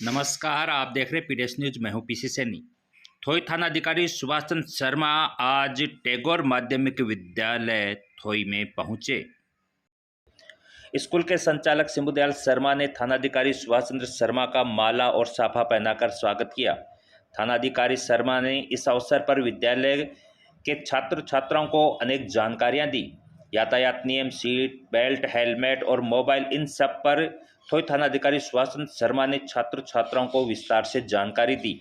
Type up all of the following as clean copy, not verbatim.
नमस्कार, आप देख रहे पीडीएस न्यूज। मैं हूं पीसी सैनी। थोई थानाधिकारी सुभाष चंद्र शर्मा आज टैगोर माध्यमिक विद्यालय थोई में पहुंचे। स्कूल के संचालक सिंबुदयाल शर्मा ने थानाधिकारी सुभाष चंद्र शर्मा का माला और साफा पहनाकर स्वागत किया। थानाधिकारी शर्मा ने इस अवसर पर विद्यालय के छात्र छात्राओं को अनेक जानकारियां दी। यातायात नियम, सीट बेल्ट, हेलमेट और मोबाइल, इन सब पर थोई थानाधिकारी सुभाष चंद्र शर्मा ने छात्र छात्राओं को विस्तार से जानकारी दी।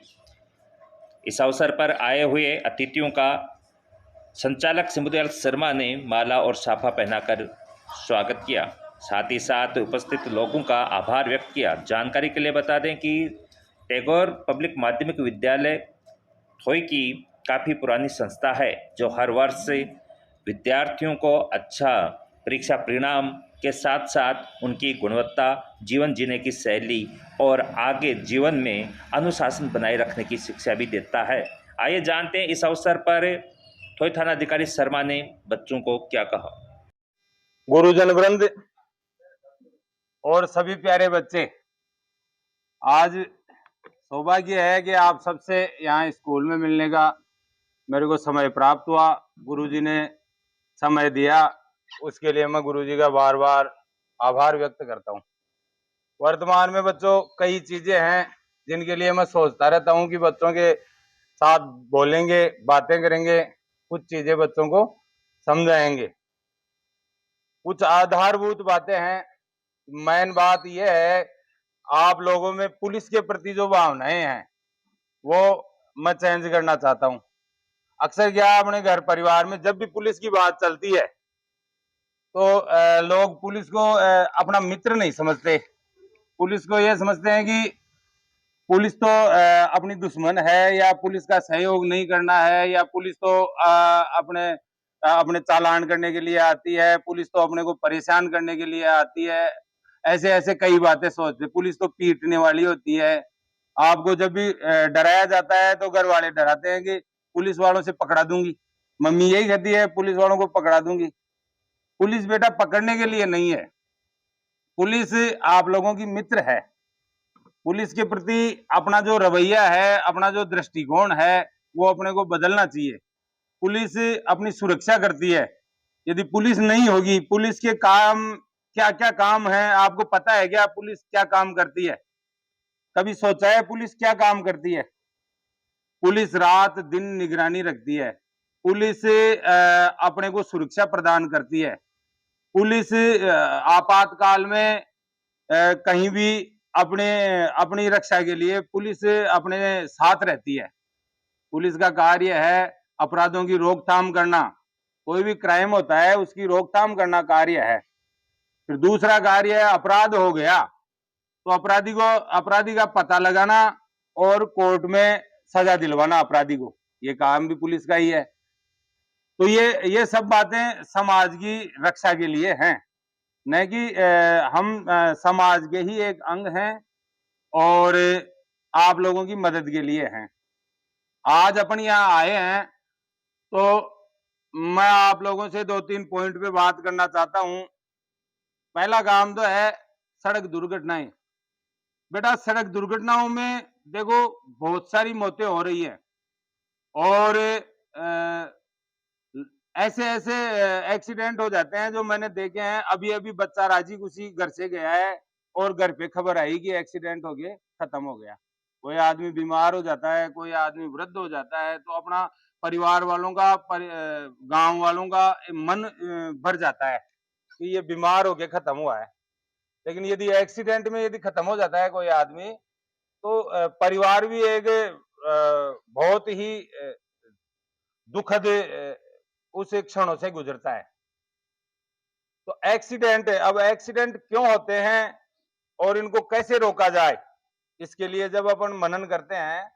इस अवसर पर आए हुए अतिथियों का संचालक सिंबुदयाल शर्मा ने माला और साफा पहनाकर स्वागत किया। साथ ही साथ उपस्थित लोगों का आभार व्यक्त किया। जानकारी के लिए बता दें कि टैगोर पब्लिक माध्यमिक विद्यालय थोई की काफ़ी पुरानी संस्था है, जो हर वर्ष विद्यार्थियों को अच्छा परीक्षा परिणाम के साथ साथ उनकी गुणवत्ता, जीवन जीने की शैली और आगे जीवन में अनुशासन बनाए रखने की शिक्षा भी देता है। आइए जानते हैं इस अवसर पर थोई थानाधिकारी शर्मा ने बच्चों को क्या कहा। गुरुजन वृंद और सभी प्यारे बच्चे, आज सौभाग्य है कि आप सबसे यहाँ स्कूल में मिलने का मेरे को समय प्राप्त हुआ। गुरुजी ने समय दिया, उसके लिए मैं गुरुजी का बार बार आभार व्यक्त करता हूँ। वर्तमान में बच्चों कई चीजें हैं जिनके लिए मैं सोचता रहता हूँ कि बच्चों के साथ बोलेंगे, बातें करेंगे, कुछ चीजें बच्चों को समझाएंगे। कुछ आधारभूत बातें हैं। मेन बात यह है, आप लोगों में पुलिस के प्रति जो भावनाएं हैं वो मैं चेंज करना चाहता हूं। अक्सर क्या, अपने घर परिवार में जब भी पुलिस की बात चलती है तो लोग पुलिस को अपना मित्र नहीं समझते। पुलिस को ये समझते हैं कि पुलिस तो अपनी दुश्मन है, या पुलिस का सहयोग नहीं करना है, या पुलिस तो अपने चालान करने के लिए आती है, पुलिस तो अपने को परेशान करने के लिए आती है। ऐसे ऐसे कई बातें सोचते। पुलिस तो पीटने वाली होती है। आपको जब भी डराया जाता है तो घर वाले डराते हैं कि पुलिस वालों से पकड़ा दूंगी। मम्मी यही कहती है, पुलिस वालों को पकड़ा दूंगी। पुलिस बेटा पकड़ने के लिए नहीं है, पुलिस आप लोगों की मित्र है। पुलिस के प्रति अपना जो रवैया है, अपना जो दृष्टिकोण है, वो अपने को बदलना चाहिए। पुलिस अपनी सुरक्षा करती है। यदि पुलिस नहीं होगी, पुलिस के काम क्या क्या काम है आपको पता है क्या? पुलिस क्या काम करती है? कभी सोचा है पुलिस क्या काम करती है? पुलिस रात दिन निगरानी रखती है। पुलिस अपने को सुरक्षा प्रदान करती है। पुलिस आपातकाल में कहीं भी अपनी रक्षा के लिए पुलिस अपने साथ रहती है। पुलिस का कार्य है अपराधों की रोकथाम करना। कोई भी क्राइम होता है उसकी रोकथाम करना कार्य है। फिर दूसरा कार्य है, अपराध हो गया तो अपराधी का पता लगाना और कोर्ट में सजा दिलवाना अपराधी को। ये काम भी पुलिस का ही है। तो ये सब बातें समाज की रक्षा के लिए हैं, न कि हम समाज के ही एक अंग हैं और आप लोगों की मदद के लिए हैं। आज अपन यहाँ आए हैं तो मैं आप लोगों से 2-3 पॉइंट पे बात करना चाहता हूँ। पहला काम तो है सड़क दुर्घटनाएं। बेटा, सड़क दुर्घटनाओं में देखो बहुत सारी मौतें हो रही है और ऐसे ऐसे एक्सीडेंट हो जाते हैं जो मैंने देखे हैं। अभी अभी बच्चा राजी खुशी घर से गया है और घर पे खबर आई कि एक्सीडेंट हो गया, खत्म हो गया। कोई आदमी बीमार हो जाता है, कोई आदमी वृद्ध हो जाता है, तो अपना परिवार वालों का गांव वालों का मन भर जाता है कि ये बीमार होके खत्म हुआ है। लेकिन यदि एक्सीडेंट में यदि खत्म हो जाता है कोई आदमी, तो परिवार भी एक बहुत ही दुखद उस क्षणों से गुजरता है। तो एक्सीडेंट, अब एक्सीडेंट क्यों होते हैं और इनको कैसे रोका जाए, इसके लिए जब अपन मनन करते हैं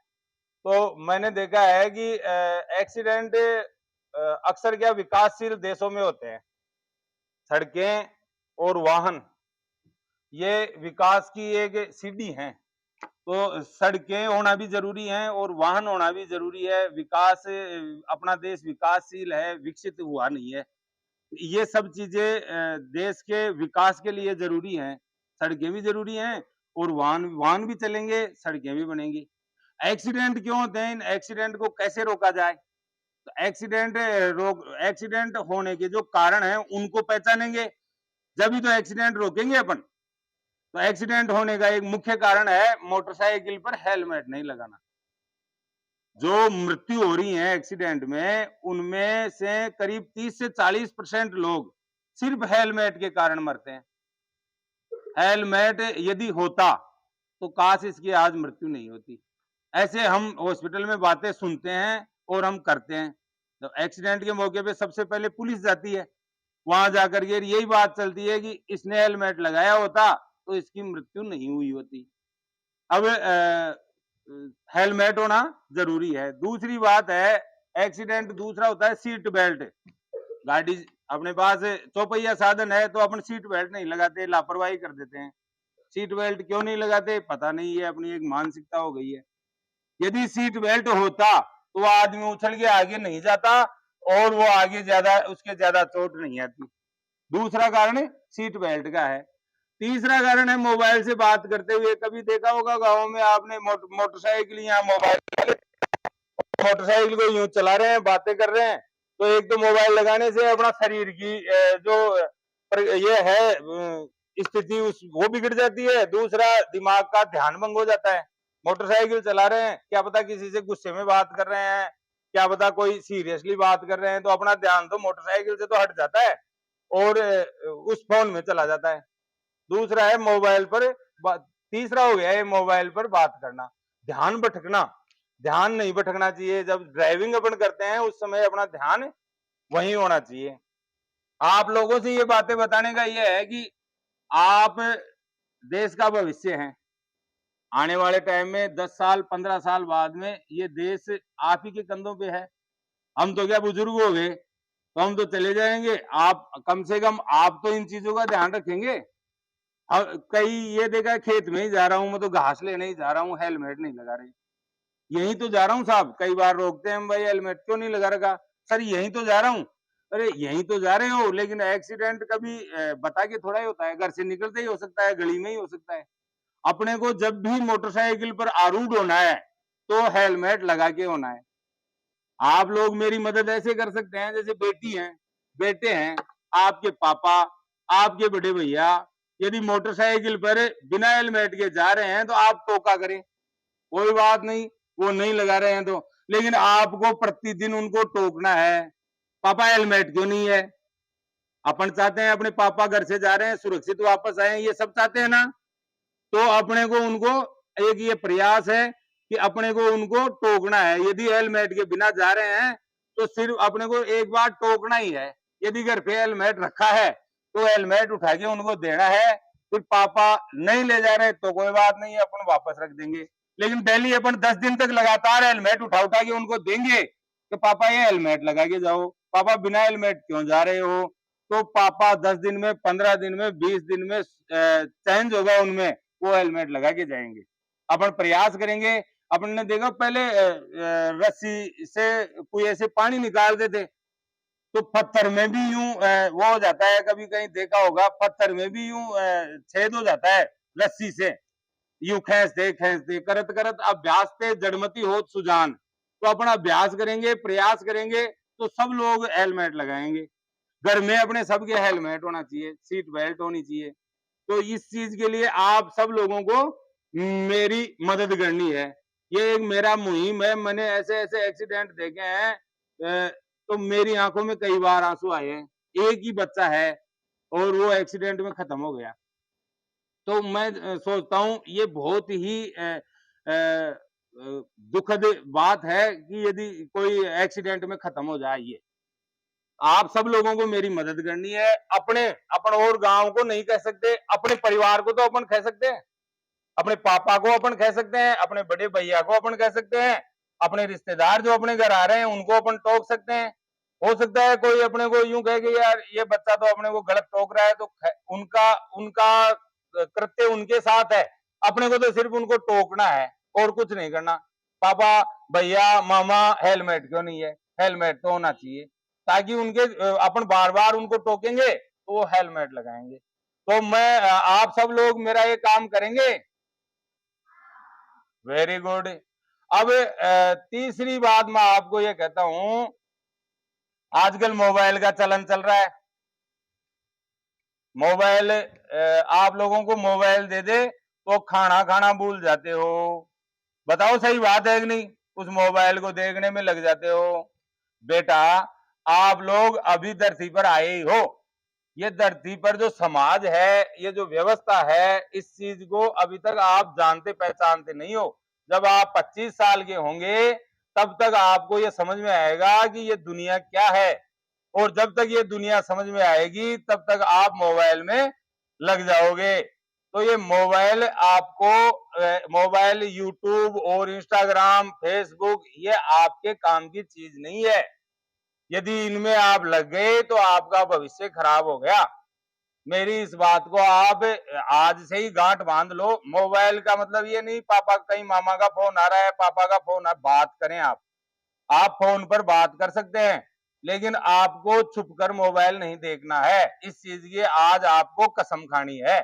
तो मैंने देखा है कि एक्सीडेंट अक्सर क्या विकासशील देशों में होते हैं। सड़कें और वाहन ये विकास की एक सीढ़ी है। तो सड़कें होना भी जरूरी है और वाहन होना भी जरूरी है। विकास, अपना देश विकासशील है, विकसित हुआ नहीं है। ये सब चीजें देश के विकास के लिए जरूरी हैं। सड़कें भी जरूरी हैं और वाहन भी चलेंगे, सड़कें भी बनेंगी। एक्सीडेंट क्यों होते हैं? इन एक्सीडेंट को कैसे रोका जाए? तो एक्सीडेंट होने के जो कारण है उनको पहचानेंगे, जब तो एक्सीडेंट रोकेंगे अपन। तो एक्सीडेंट होने का एक मुख्य कारण है मोटरसाइकिल पर हेलमेट नहीं लगाना। जो मृत्यु हो रही है एक्सीडेंट में, उनमें से करीब 30 से 40% लोग सिर्फ हेलमेट के कारण मरते हैं। हेलमेट यदि होता तो काश इसकी आज मृत्यु नहीं होती। ऐसे हम हॉस्पिटल में बातें सुनते हैं और हम करते हैं। तो एक्सीडेंट के मौके पे सबसे पहले पुलिस जाती है, वहां जाकर के यही बात चलती है कि इसने हेलमेट लगाया होता तो इसकी मृत्यु नहीं हुई होती। अब हेलमेट होना जरूरी है। दूसरी बात है एक्सीडेंट, दूसरा होता है सीट बेल्ट। गाड़ी अपने पास चौपहिया साधन है तो अपन सीट बेल्ट नहीं लगाते, लापरवाही कर देते हैं। सीट बेल्ट क्यों नहीं लगाते? पता नहीं है, अपनी एक मानसिकता हो गई है। यदि सीट बेल्ट होता तो वो आदमी उछल के आगे नहीं जाता और वो आगे ज्यादा चोट नहीं आती। दूसरा कारण सीट बेल्ट का है। तीसरा कारण है मोबाइल से बात करते हुए। कभी देखा होगा गाँव में आपने मोटरसाइकिल या मोटरसाइकिल को यूं चला रहे हैं, बातें कर रहे हैं, तो एक तो मोबाइल लगाने से अपना शरीर की जो ये है स्थिति वो बिगड़ जाती है। दूसरा, दिमाग का ध्यान भंग हो जाता है। मोटरसाइकिल चला रहे हैं, क्या पता किसी से गुस्से में बात कर रहे हैं, क्या पता कोई सीरियसली बात कर रहे हैं, तो अपना ध्यान तो मोटरसाइकिल से तो हट जाता है और उस फोन में चला जाता है। दूसरा है मोबाइल पर तीसरा हो गया है मोबाइल पर बात करना, ध्यान भटकना। ध्यान नहीं भटकना चाहिए। जब ड्राइविंग अपन करते हैं उस समय अपना ध्यान वहीं होना चाहिए। आप लोगों से ये बातें बताने का ये है कि आप देश का भविष्य हैं। आने वाले टाइम में 10 साल 15 साल बाद में ये देश आप ही के कंधों पे है। हम तो क्या बुजुर्ग हो गए, तो हम तो चले जाएंगे। आप कम से कम आप तो इन चीजों का ध्यान रखेंगे। कई ये देखा, खेत में ही जा रहा हूं मैं तो घास लेने ही जा रहा हूँ, हेलमेट नहीं लगा रहे। यही तो जा रहा हूँ साहब। कई बार रोकते हैं, भाई हेलमेट क्यों नहीं लगा रखा? सर यही तो जा रहा हूँ। अरे यही तो जा रहे हो, लेकिन एक्सीडेंट कभी बता के थोड़ा ही होता है। घर से निकलते ही हो सकता है, गली में ही हो सकता है। अपने को जब भी मोटरसाइकिल पर आरूढ़ होना है तो हेलमेट लगा के होना है। आप लोग मेरी मदद ऐसे कर सकते हैं, जैसे बेटी हैं, बेटे हैं, आपके पापा, आपके बड़े भैया यदि मोटरसाइकिल पर बिना हेलमेट के जा रहे हैं तो आप टोका करें, कोई बात नहीं, वो नहीं लगा रहे हैं तो। लेकिन आपको प्रतिदिन उनको टोकना है, पापा हेलमेट क्यों नहीं है? अपन चाहते हैं अपने पापा घर से जा रहे हैं सुरक्षित वापस आए, ये सब चाहते हैं ना। तो अपने को उनको एक ये प्रयास है कि अपने को उनको टोकना है। यदि हेलमेट के बिना जा रहे हैं तो सिर्फ अपने को एक बार टोकना ही है। यदि घर पे हेलमेट रखा है तो हेलमेट उठा के उनको देना है। फिर पापा नहीं ले जा रहे तो कोई बात नहीं है, अपन वापस रख देंगे। लेकिन डेली अपन 10 दिन तक लगातार हेलमेट उठा उठा के उनको देंगे कि पापा ये हेलमेट लगा के जाओ, पापा बिना हेलमेट क्यों जा रहे हो? तो पापा 10 दिन में, 15 दिन में, 20 दिन में चेंज होगा उनमें, वो हेलमेट लगा के जाएंगे। अपन प्रयास करेंगे। अपन ने देखा पहले रस्सी से कोई ऐसे पानी निकालते थे तो पत्थर में भी यूं वो हो जाता है। कभी कहीं देखा होगा, पत्थर में भी यूं छेद हो जाता है रस्सी से। यूं खींचते करत करत अभ्यास ते जड़मती होत सुजान। तो अपन अभ्यास करेंगे, प्रयास करेंगे तो सब लोग हेलमेट लगाएंगे। घर में अपने सबके हेलमेट होना चाहिए, सीट बेल्ट होनी चाहिए। तो इस चीज के लिए आप सब लोगों को मेरी मदद करनी है। ये एक मेरा मुहिम है। मैंने ऐसे ऐसे एक्सीडेंट देखे हैं, तो मेरी आंखों में कई बार आंसू आए हैं। एक ही बच्चा है और वो एक्सीडेंट में खत्म हो गया। तो मैं सोचता हूँ ये बहुत ही दुखद बात है कि यदि कोई एक्सीडेंट में खत्म हो जाए। ये आप सब लोगों को मेरी मदद करनी है। अपन और गांव को नहीं कह सकते, अपने परिवार को तो अपन कह सकते हैं, अपने पापा को अपन कह सकते हैं, अपने बड़े भैया को अपन कह सकते हैं, अपने रिश्तेदार जो अपने घर आ रहे हैं उनको अपन टोक सकते हैं। हो सकता है कोई अपने को यूं कहे कि यार ये बच्चा तो अपने को गलत टोक रहा है, तो उनका उनका कृत्य उनके साथ है। अपने को तो सिर्फ उनको टोकना है और कुछ नहीं करना। पापा, भैया, मामा, हेलमेट क्यों नहीं है? हेलमेट तो होना चाहिए, ताकि उनके अपन बार बार उनको टोकेंगे तो वो हेलमेट लगाएंगे। तो मैं आप सब लोग मेरा ये काम करेंगे वेरी गुड। अब तीसरी बात मैं आपको ये कहता हूं, आजकल मोबाइल का चलन चल रहा है। मोबाइल आप लोगों को मोबाइल दे दे तो खाना खाना भूल जाते हो। बताओ सही बात है कि नहीं? उस मोबाइल को देखने में लग जाते हो। बेटा, आप लोग अभी धरती पर आए ही हो। ये धरती पर जो समाज है, ये जो व्यवस्था है, इस चीज को अभी तक आप जानते पहचानते नहीं हो। जब आप 25 साल के होंगे तब तक आपको ये समझ में आएगा कि ये दुनिया क्या है। और जब तक ये दुनिया समझ में आएगी तब तक आप मोबाइल में लग जाओगे। तो ये मोबाइल आपको मोबाइल, यूट्यूब और इंस्टाग्राम, फेसबुक, ये आपके काम की चीज नहीं है। यदि इनमें आप लग गए तो आपका भविष्य खराब हो गया। मेरी इस बात को आप आज से ही गांठ बांध लो। मोबाइल का मतलब ये नहीं पापा कहीं मामा का फोन आ रहा है, पापा का फोन आ, बात करें आप फोन पर बात कर सकते हैं, लेकिन आपको छुपकर मोबाइल नहीं देखना है। इस चीज की आज आपको कसम खानी है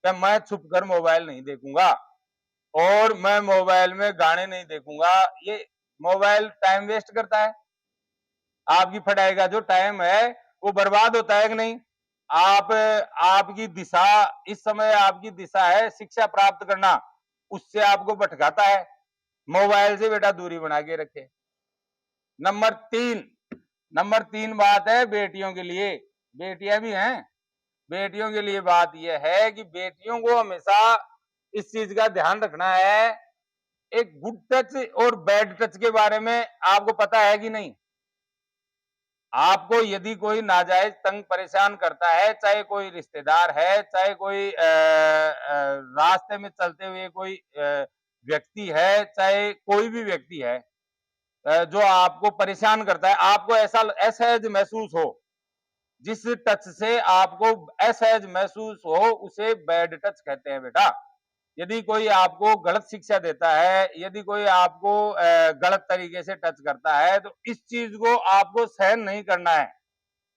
कि मैं छुपकर मोबाइल नहीं देखूंगा और मैं मोबाइल में गाने नहीं देखूंगा। ये मोबाइल टाइम वेस्ट करता है। आपकी पढ़ाई का जो टाइम है वो बर्बाद होता है कि नहीं? आपकी दिशा, इस समय आपकी दिशा है शिक्षा प्राप्त करना, उससे आपको भटकाता है। मोबाइल से बेटा दूरी बना के रखे। नंबर 3 बात है बेटियों के लिए। बेटियां भी हैं। बेटियों के लिए बात यह है कि बेटियों को हमेशा इस चीज का ध्यान रखना है। एक गुड टच और बैड टच के बारे में आपको पता है कि नहीं? आपको यदि कोई नाजायज तंग परेशान करता है, चाहे कोई रिश्तेदार है, चाहे कोई रास्ते में चलते हुए कोई व्यक्ति है, चाहे कोई भी व्यक्ति है जो आपको परेशान करता है, आपको ऐसा असहज महसूस हो, जिस टच से आपको असहज महसूस हो, उसे बैड टच कहते हैं बेटा। यदि कोई आपको गलत शिक्षा देता है, यदि कोई आपको गलत तरीके से टच करता है, तो इस चीज को आपको सहन नहीं करना है।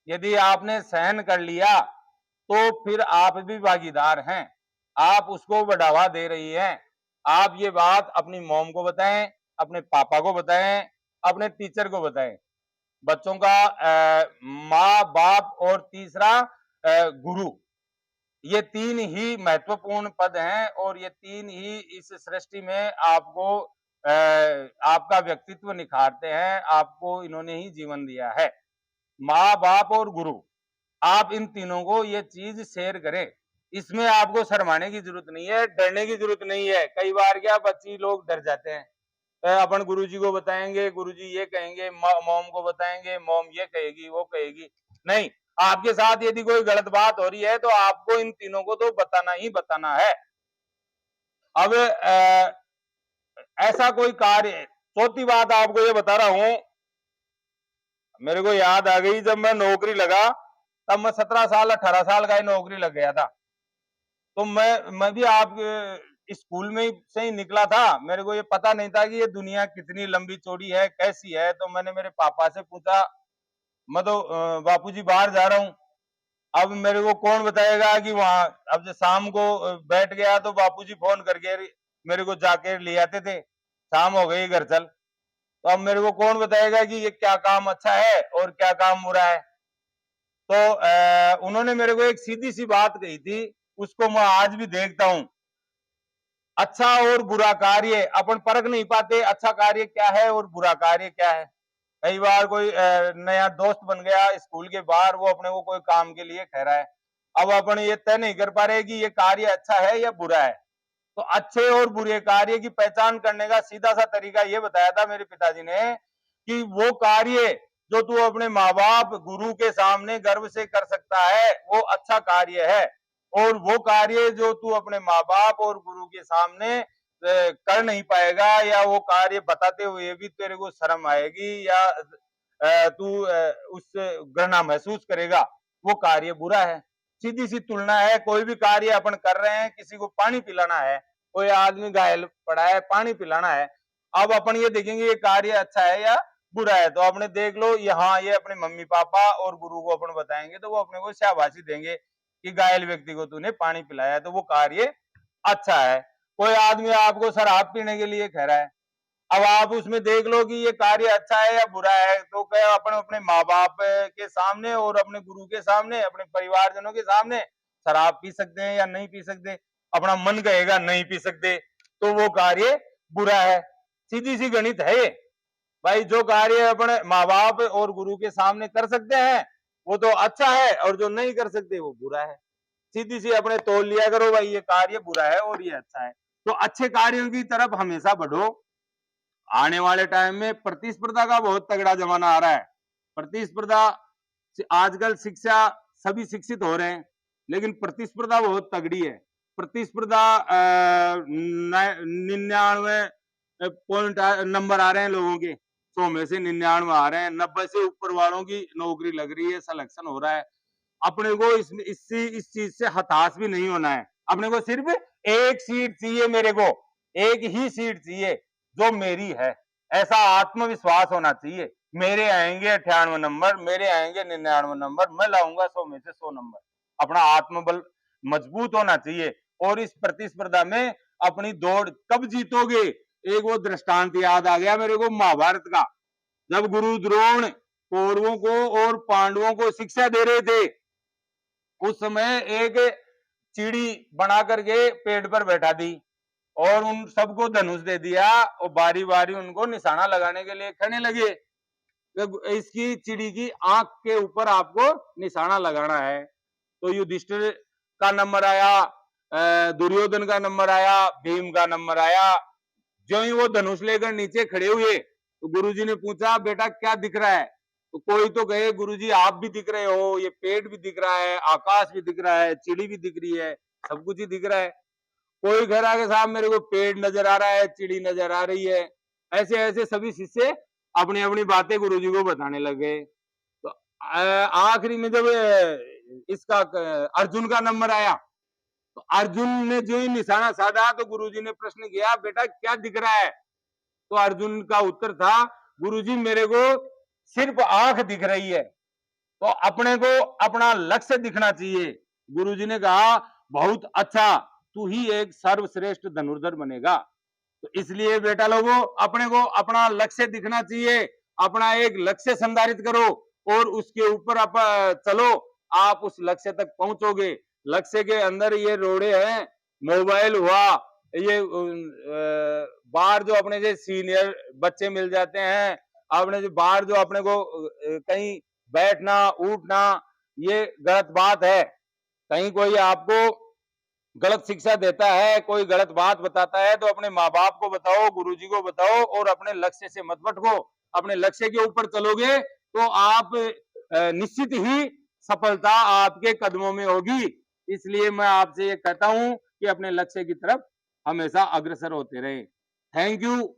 यदि आपने सहन कर लिया तो फिर आप भी भागीदार हैं। आप उसको बढ़ावा दे रही हैं। आप ये बात अपनी मॉम को बताएं, अपने पापा को बताएं, अपने टीचर को बताएं। बच्चों का माँ बाप और तीसरा गुरु, ये 3 ही महत्वपूर्ण पद हैं और ये 3 ही इस सृष्टि में आपको आपका व्यक्तित्व निखारते हैं। आपको इन्होंने ही जीवन दिया है, माँ बाप और गुरु। आप इन तीनों को ये चीज शेयर करें। इसमें आपको शर्माने की जरूरत नहीं है, डरने की जरूरत नहीं है। कई बार क्या बच्चे लोग डर जाते हैं, अपन गुरुजी को बताएंगे, गुरुजी ये कहेंगे, मॉम को बताएंगे, मॉम ये कहेगी, वो कहेगी। नहीं, आपके साथ यदि कोई गलत बात हो रही है तो आपको इन तीनों को तो बताना ही बताना है। अब ऐसा कोई कार्य, चौथी बात आपको ये बता रहा हूं, मेरे को याद आ गई जब मैं नौकरी लगा, तब मैं 17 साल 18 साल का ही नौकरी लग गया था। तो मैं भी आप स्कूल में से ही निकला था। मेरे को ये पता नहीं था कि ये दुनिया कितनी लंबी चौड़ी है, कैसी है। तो मैंने मेरे पापा से पूछा, मैं तो बापूजी बाहर जा रहा हूँ। अब मेरे को कौन बताएगा कि वहां, अब जो शाम को बैठ गया तो बापूजी फोन करके मेरे को जाके ले आते थे, शाम हो गई घर चल। तो अब मेरे को कौन बताएगा कि ये क्या काम अच्छा है और क्या काम बुरा है। तो उन्होंने मेरे को एक सीधी सी बात कही थी, उसको मैं आज भी देखता हूं। अच्छा और बुरा कार्य अपन परख नहीं पाते, अच्छा कार्य क्या है और बुरा कार्य क्या है। कई बार कोई नया दोस्त बन गया स्कूल के बाहर, वो अपने को कोई काम के लिए कह रहा है। अब अपन ये तय नहीं कर पा रहे कि ये कार्य अच्छा है या बुरा है। तो अच्छे और बुरे कार्य की पहचान करने का सीधा सा तरीका ये बताया था मेरे पिताजी ने कि वो कार्य जो तू अपने माँ बाप गुरु के सामने गर्व से कर सकता है वो अच्छा कार्य है, और वो कार्य जो तू अपने माँ बाप और गुरु के सामने कर नहीं पाएगा या वो कार्य बताते हुए भी तेरे को शर्म आएगी या तू उससे घृणा महसूस करेगा, वो कार्य बुरा है। सीधी सी तुलना है। कोई भी कार्य अपन कर रहे हैं, किसी को पानी पिलाना है, कोई आदमी घायल पड़ा है, पानी पिलाना है। अब अपन ये देखेंगे ये कार्य अच्छा है या बुरा है। तो आपने देख लो, यहाँ ये अपने मम्मी पापा और गुरु को अपन बताएंगे तो वो अपने को शाबाशी देंगे कि घायल व्यक्ति को तूने पानी पिलाया, तो वो कार्य अच्छा है। कोई आदमी आपको शराब पीने के लिए कह रहा है, अब आप उसमें देख लो कि ये कार्य अच्छा है या बुरा है, तो क्या अपन अपने माँ बाप के सामने और अपने गुरु के सामने, अपने परिवारजनों के सामने शराब पी सकते हैं या नहीं पी सकते? अपना मन कहेगा नहीं पी सकते, तो वो कार्य बुरा है। सीधी सी गणित है ये भाई। जो कार्य अपने माँ बाप और गुरु के सामने कर सकते हैं वो तो अच्छा है, और जो नहीं कर सकते वो बुरा है। सीधी सी अपने तोल लिया करो भाई, ये कार्य बुरा है और ये अच्छा है। तो अच्छे कार्यों की तरफ हमेशा बढ़ो। आने वाले टाइम में प्रतिस्पर्धा का बहुत तगड़ा जमाना आ रहा है। प्रतिस्पर्धा आजकल शिक्षा, सभी शिक्षित हो रहे हैं, लेकिन प्रतिस्पर्धा बहुत तगड़ी है। प्रतिस्पर्धा 99 पॉइंट नंबर आ रहे हैं लोगों के, 100 में से 99 आ रहे हैं, 90 से ऊपर वालों की नौकरी लग रही है, सिलेक्शन हो रहा है। अपने को इस चीज से हताश भी नहीं होना है। अपने को सिर्फ एक सीट चाहिए, मेरे को एक ही सीट चाहिए जो मेरी है, ऐसा आत्मविश्वास होना चाहिए। मेरे आएंगे 98 नंबर, मेरे आएंगे 99 नंबर, मैं लाऊंगा 100 में से 100 नंबर। अपना आत्मबल मजबूत होना चाहिए। और इस प्रतिस्पर्धा में अपनी दौड़ कब जीतोगे? एक वो दृष्टांत याद आ गया मेरे को महाभारत का, जब गुरु द्रोण कौरवों को और पांडवों को शिक्षा दे रहे थे, उस समय एक चिड़ी बना करके पेड़ पर बैठा दी और उन सबको धनुष दे दिया और बारी बारी उनको निशाना लगाने के लिए कहने लगे, इसकी चिड़ी की आंख के ऊपर आपको निशाना लगाना है। तो युधिष्ठिर का नंबर आया, दुर्योधन का नंबर आया, भीम का नंबर आया। जो ही वो धनुष लेकर नीचे खड़े हुए तो गुरुजी ने पूछा, बेटा क्या दिख रहा है? तो कोई तो कहे, गुरुजी आप भी दिख रहे हो, ये पेड़ भी दिख रहा है, आकाश भी दिख रहा है, चिड़ी भी दिख रही है, सब कुछ ही दिख रहा है। कोई कह रहा है कि साहब मेरे को पेड़ नजर आ रहा है, चिड़ी नजर आ रही है। ऐसे ऐसे सभी शिष्य अपनी अपनी बातें गुरुजी को बताने लगे। तो आखिरी में जब इसका अर्जुन का नंबर आया, तो अर्जुन ने जो ही निशाना साधा तो गुरुजी ने प्रश्न किया, बेटा क्या दिख रहा है? तो अर्जुन का उत्तर था, गुरुजी मेरे को सिर्फ आंख दिख रही है। तो अपने को अपना लक्ष्य दिखना चाहिए। गुरुजी ने कहा, बहुत अच्छा, तू ही एक सर्वश्रेष्ठ धनुर्धर बनेगा। तो इसलिए बेटा लोगों, अपने को अपना लक्ष्य दिखना चाहिए। अपना एक लक्ष्य संधारित करो और उसके ऊपर आप चलो, आप उस लक्ष्य तक पहुंचोगे। लक्ष्य के अंदर ये रोड़े हैं, मोबाइल हुआ, ये बाहर जो अपने जो सीनियर बच्चे मिल जाते हैं, अपने जो बाहर जो अपने को कहीं बैठना उठना, ये गलत बात है। कहीं कोई आपको गलत शिक्षा देता है, कोई गलत बात बताता है, तो अपने माँ बाप को बताओ, गुरुजी को बताओ और अपने लक्ष्य से मत भटको। अपने लक्ष्य के ऊपर चलोगे तो आप निश्चित ही सफलता आपके कदमों में होगी। इसलिए मैं आपसे ये कहता हूं कि अपने लक्ष्य की तरफ हमेशा अग्रसर होते रहे। Thank you.